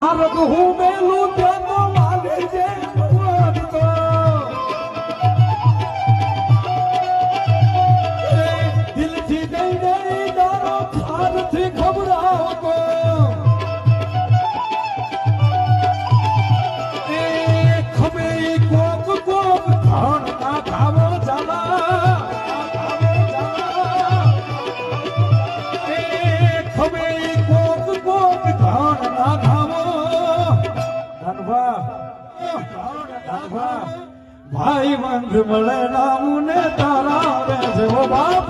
ભારત હું મેલું તેનો માલી જે ભગવાનતો. દિલથી દઈ દઈ દારો ખારથી ખબરાવતો. એ ખમે કોક કોક ધણ ના ખાવો ચાલા. એ ખમે કોક કોક ધણ ના ખાવો. ભાઈ બંધ મળે નામું ને તારા જેવો બાપ.